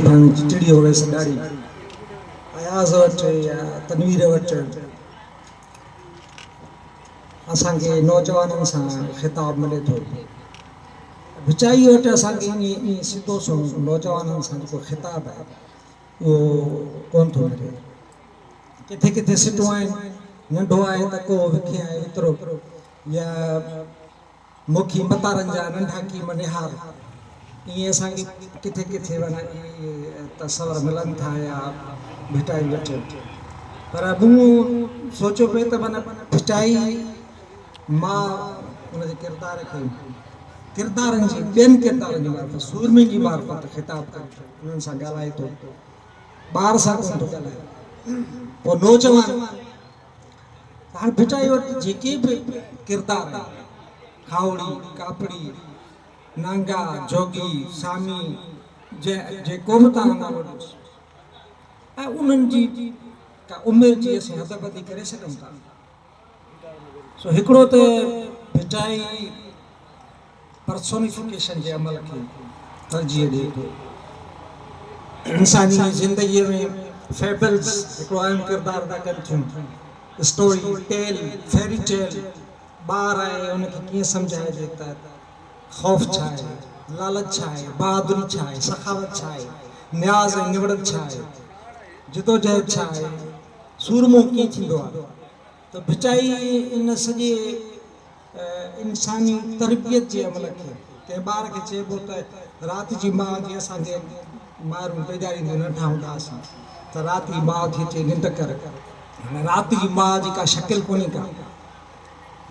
पाण चिड़ी होवे सदारी अयाज़ वटि या तनवीर वटि असांखे नौजवाननि सां ख़िताब मिले थो। विचाई वटि असांखे ईअं सिधो सो नौजवाननि सां जेको ख़िताब आहे उहो कोन थो मिले। किथे किथे सिटूं आहिनि, नंढो आहे त को विखे आहे एतिरो, या मुखी मतारनि जा नंढा कीम निहार, ईअं असांखे किथे किथे माना तस्वर मिलनि था या भिटाई वठे। पर मूं सोचियो पिए त माना भिटाई मां उनजे किरदारनि जी ॿियनि किरदारनि जी मार्फत, सूरमे जी मार्फत ख़िताब करे उन्हनि सां ॻाल्हाए थो, ॿार सां कोन थो ॻाल्हाए। पोइ नौजवान हाणे भिटाई वटि जेके बि किरदार आहिनि, खावड़ी, कापड़ी, नांगा, जोगी, सामी, जेको बि तव्हां नालो ॾियोसि, ऐं उन्हनि जी का उमिरि जी असीं हदबदी करे सघूं था। सो हिकिड़ो त भिटाई पर्सोनिफिकेशन जे अमल खे तरजीह ॾिए थो। इंसानी ज़िंदगीअ में फेबल्स हिकिड़ो अहम किरदारु अदा कनि थियूं। स्टोरी टेल, फेरी टेल, ॿार आहे उनखे कीअं सम्झाइजे त ख़ौफ़ छा आहे, लालच छा आहे, बहादुरी छा आहे, सखावत छा आहे, न्याज़ ऐं निवड़त छा आहे, जिदोजहद छा आहे, सूरमो कीअं थींदो आहे। त भिटाई इन सॼे इंसानी तरबियत जे अमल खे, कंहिं ॿार खे चइबो त राति जी माउ जीअं असांखे मारूं पेॼारींदियूं नंढा हूंदा हुआसीं त राति जी माउ खे चई निंड कर, हाणे राति जी माउ जी का शकिल कोन्हे का,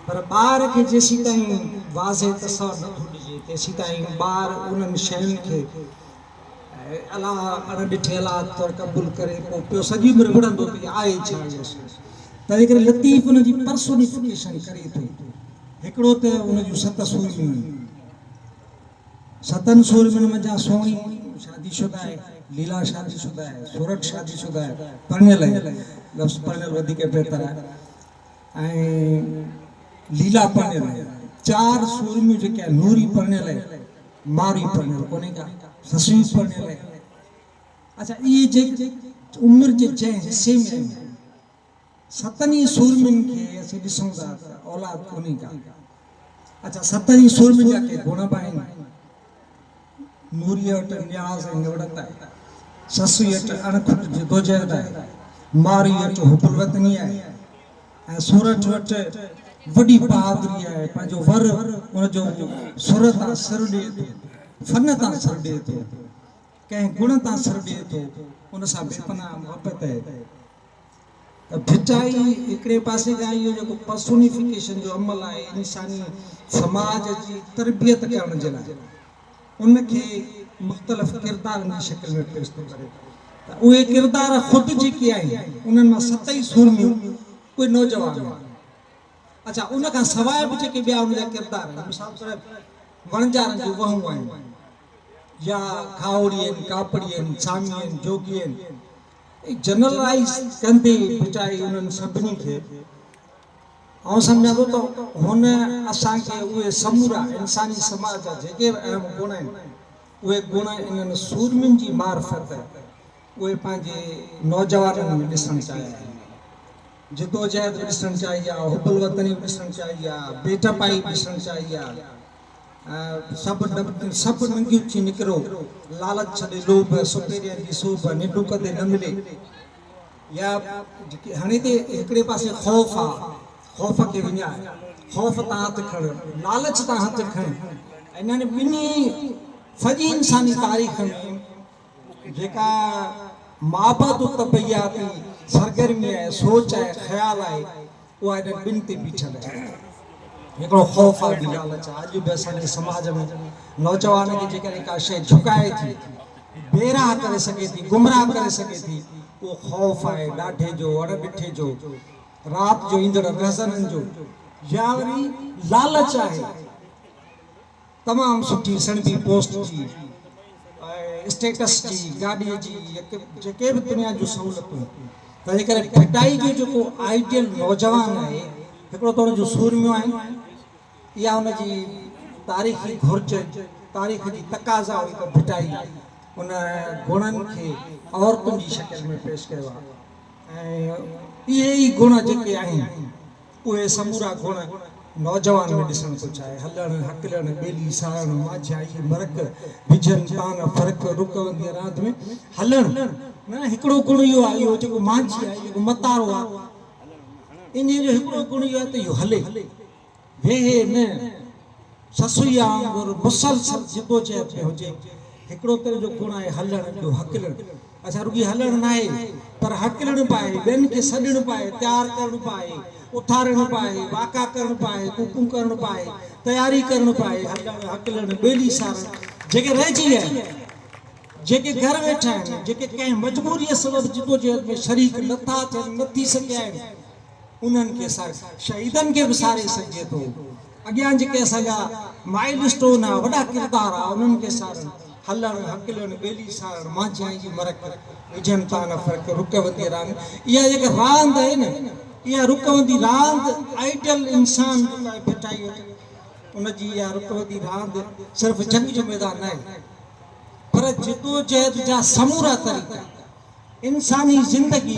पर ॿार खे जेसीं ताईं वाज़े तस्वर नथो ॾिजे तेसीं ताईं ॿार उन्हनि शयुनि खे अलाह अणॾिठे अलाह तौरु क़बूल करे पोइ पियो सॼी उमिरि विढ़ंदो त आहे छा इहो शइ। तंहिं करे लतीफ़ उनजी पर्सोनिफिकेशन करे थो। हिकिड़ो त उन जूं 7 सूरमियूं, 7 सूरमियुनि मंझां सोणी शादीशुदा आहे, लीला शादीशुदा आहे, सूरत शादीशुदा आहे, पढ़ियल आहे, लफ़्ज़ पढ़ियल वधीक बहितर आहे, ऐं लीला पढ़ियल आहे। 4 सूरमियूं जेके आहे, नूरी पढ़ियल आहे, मारी पढ़ियल कोन्हे का, ससुई पढ़ियल आहे। अच्छा, इहे जेके उमिरि जे जंहिं हिसे में आहिनि, 7 सूरमियुनि खे असीं ॾिसूं था त औलाद कोन्हे का। अच्छा, 7 सूरमियुनि जा के गुण बि आहिनि। नूरीअ वटि न्याज़ ऐं निवड़त आहे, ससुई वटि अणखुट जिदोजहद आहे, मारी वटि हुबुल वतनी आहे, ऐं सूरत वटि वॾी बहादुरी आहे। पंहिंजो वर उनजो सुर तां सिर ॾिए थो, फन तां सिर ॾिए थो, कंहिं गुण तां सिर ॾिए थो, उन सां बेपनाह मोहबत आहे। त भिटाई हिकिड़े पासे खां इहो जेको पर्सोनिफिकेशन जो अमल आहे इंसानी समाज जी तरबियत करण जे लाइ, उनखे मुख़्तलिफ़ किरदारनि जी शकिल में पेश थो करे। त उहे किरदार ख़ुदि जेके आहिनि उन्हनि मां 7 सूरमियूं उहे नौजवान आहिनि। अच्छा, उन खां सवाइ बि जेके ॿिया उनजा किरदार आहिनि, मिसाल तौरु वणजारनि जूं वहूं आहिनि, या खावड़ी आहिनि, कापड़ी आहिनि, सामी आहिनि, जोगी आहिनि, जनरलाइज़ कंदे भिटाई उन्हनि सभिनी खे ऐं सम्झां थो त हुन असांखे उहे समूरा इंसानी समाज जा जेके बि अहम गुण आहिनि उहे गुण इन्हनि सूरमियुनि जी मार्फत उहे पंहिंजे नौजवाननि में ॾिसणु चाहिया। जिदोजहद ॾिसणु चाहिई आहे, हुबुल वतनी ॾिसणु चाहिई आहे, बेटपाई ॾिसणु चाहिई आहे, सभु नंगियूं थी निकिरो, लालच छॾे लोभ, सुपेरियनि जी सूब, निंडू कदे न मिले। या हाणे हिते हिकिड़े पासे ख़ौफ़ आहे, ख़ौफ़ खे विञाए, ख़ौफ़ तां हथु खण, लालच तां हथु खण। इन्हनि ॿिन्ही सॼी इंसानी तारीख़ में जेका माबद तबैयाती सरगर्मी आहे, सोच आहे, ख़्याल आहे, उहा इन्हनि ॿिनि ते बीठल आहे। हिकिड़ो ख़ौफ़ आहे, ॿी लालच आहे। अॼु बि असांजे समाज में नौजवान खे जेकॾहिं का शइ झुकाए थी, बेराह करे सघे थी, गुमराह करे सघे थी, उहो ख़ौफ़ आहे ॾाढे जो, अणॾिठे जो, राति जो ईंदड़ गज़ननि जो, या वरी लालच आहे तमामु सुठी सणबी पोस्ट जी, स्टेटस जी, गाॾीअ जी, जेके बि दुनिया जूं सहूलियतूं। तंहिं करे भिटाई जो जेको आइडियल नौजवान आहे, हिकिड़ो त हुन जूं सूरमियूं आहिनि, इहा हुनजी तारीख़ी घुर्ज, तारीख़ जी तक़ाज़ा हुई त भिटाई उन गुणनि खे औरतुनि जी शक्ल में पेश कयो आहे ऐं इहे ई गुण जेके आहिनि उहे समूरा गुण नौजवान में ॾिसण थो चाहे। हलणु हकलणु ॿेली सारणु माझाई मरक विझनि पान फ़र्क़ु रुकवंदी रांदि में हलणु न हिकिड़ो गुण इहो आहे, इहो जेको माझी आहे, जेको मतारो आहे, इन जो हिकिड़ो गुण इहो आहे त इहो हले वेहे न ससुया वांगुरु मुसलसल जिदोजहद में हुजे। हिकिड़ो तरह जो गुण आहे हलणु, ॿियो हकलणु। अच्छा रुॻी हलणु न आहे पर हकलणु पाए, ॿियनि खे सॾणु पाए, तयारु करणु पाए, उथारणु पाए, वाका करणु पाए, कुकू करणु पाए, तयारी करणु पाए, हलणु हकलणु ॿेली सारणु जेके रहिजी विया आहिनि, जेके घर वेठा आहिनि, जेके कंहिं मजबूरीअ सबबि जिदोजहद में शरीक नथा थियनि, न थी सघिया आहिनि, उन्हनि खे शहीदनि खे बि सारे सघिजे थो। अॻियां जेके असांजा माइल स्टोन आहे, वॾा किरदार आहे, उन्हनि खे सारणु हलणु हकलणु ॿेली सारणु माझाई जी मरक विझनि पान फ़र्क़ु रुकवंदी रांदि। इहा जेका रांदि आहे न, इहा रुकवंदी रांदि आइडियल इंसान भिटाई उनजी इहा रुकवंदी रांदि सिर्फ़ु जंग जो मैदान न आहे पर जिदोजहद जा समूरा तरीक़ा इंसानी ज़िंदगी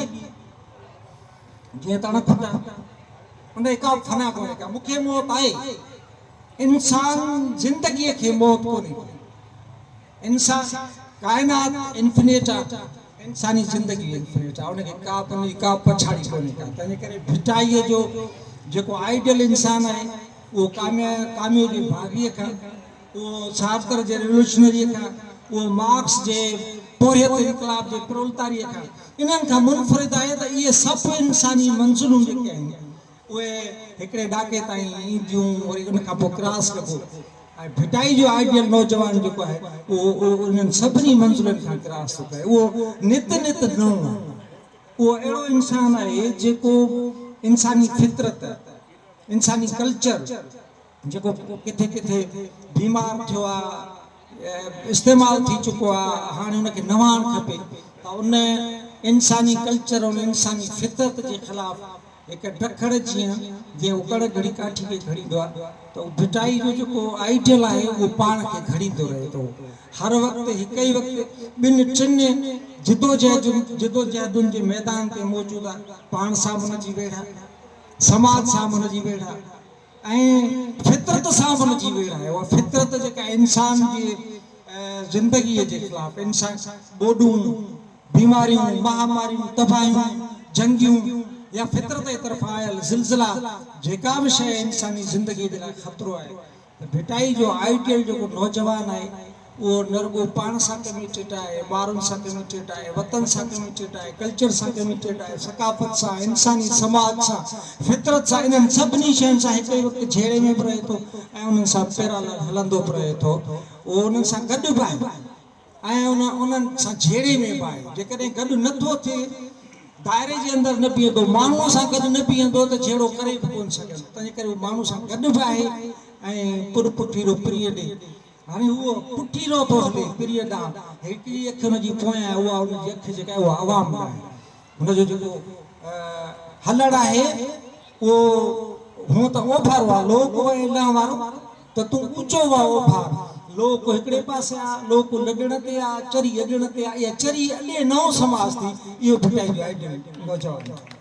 जीअं त अणखुटा उन का फना कोन्हे का, मूंखे मौत आहे, इंसान ज़िंदगीअ खे मौत कोन्हे, इंसान काइनात इंफिनिट आहे, इंसानी ज़िंदगी इंफिनिट आहे, उनखे का उनजी का पछाड़ी कोन्हे का। तंहिंजे करे भिटाईअ जो जेको आइडियल इंसान आहे उहो कामियो जे भाॻीअ खां, उहो सावरकर जे रिवोल्यूशनरीअ खां, उहो मार्क्स जे पोरियत इनकलाब जे प्रोलतारीअ खां, इन्हनि खां मुनफ़रिद आहे त इहे सभु इंसानी मंज़िलूं जेके आहिनि उहे हिकिड़े ॾाके ताईं ईंदियूं, वरी उन खां पोइ क्रॉस कबो। ऐं भिटाई जो आइडियल नौजवान जेको आहे उहो उन्हनि सभिनी मंज़िलुनि खां क्रॉस थो करे, उहो नित नित नओं आहे, उहो अहिड़ो इंसानु आहे जेको इंसानी फितरत, इंसानी कल्चर जेको किथे किथे बीमार थियो आहे, इस्तेमालु थी चुको आहे, हाणे हुनखे नवान खपे, त उन इंसानी कल्चर उन इंसानी फितरत जे ख़िलाफ़ हिकु ढखड़ जीअं उकड़ घड़ी काठी खे घड़ींदो आहे, त भिटाई जो जेको आइडियल आहे उहो पाण खे घड़ींदो रहे थो हर वक़्तु। हिकु ई वक़्तु ॿिनि टिनि जिदोजहदुनि जे मैदान ते मौजूदु आहे, पाण सां हुनजी वेढ़ा, समाज सां हुनजी वेढ़ा ऐं फितरत सां हुनजी वेढ़ा आहे। उहा फितरत जेका इंसान जी ज़िंदगीअ जे ख़िलाफ़, इंसान ॿोॾूं, बीमारियूं, महामारियूं, तबाहियूं, जंगियूं या फितरत जे तरफ़ आयल ज़िलज़िला जेका बि शइ इंसानी ज़िंदगी जे लाइ ख़तरो आहे, त भिटाई जो आइडियल जेको नौजवान आहे उहो न रुॻो पाण सां कमिटेड आहे, ॿारनि सां कमिटेड आहे, वतन सां कमिटेड आहे, कल्चर सां कमिटेड आहे, सकाफ़त सां, इंसानी समाज सां, फितरत सां, इन्हनि सभिनी शयुनि सां हिकु ई वक़्तु झेड़े में बि रहे थो ऐं उन्हनि सां पैरालल हलंदो बि रहे थो। उहो उन्हनि सां गॾु बि आहे ऐं उन्हनि सां झेड़े में बि आहे। जेकॾहिं गॾु नथो थिए, दायरे जे अंदरि न बीहंदो, माण्हूअ सां गॾु न बीहंदो त जहिड़ो करे बि कोन सघंदो। तंहिंजे करे उहो माण्हू सां गॾु बि आहे ऐं पुर पुठीरो प्रिय ॾे। हाणे उहो पुठीरो थो हले प्रिय ॾांहुं, हिकिड़ी अखि हुनजी पोयां आहे, उहा हुनजी अखि जेका आहे उहा आवाम आहे। हुनजो जेको हलणु आहे उहो हूअं त ओभर आहे, लोक ऐं लह वारो, त तूं ऊचो आहे ओभर, लोक हिकिड़े पासे आहे, लोक लॾण ते आहे, चरी अॾण ते आहे, इहा चरी अॾे नओं समाज थी। इहो भिटाई जो आइडियल नौजवान।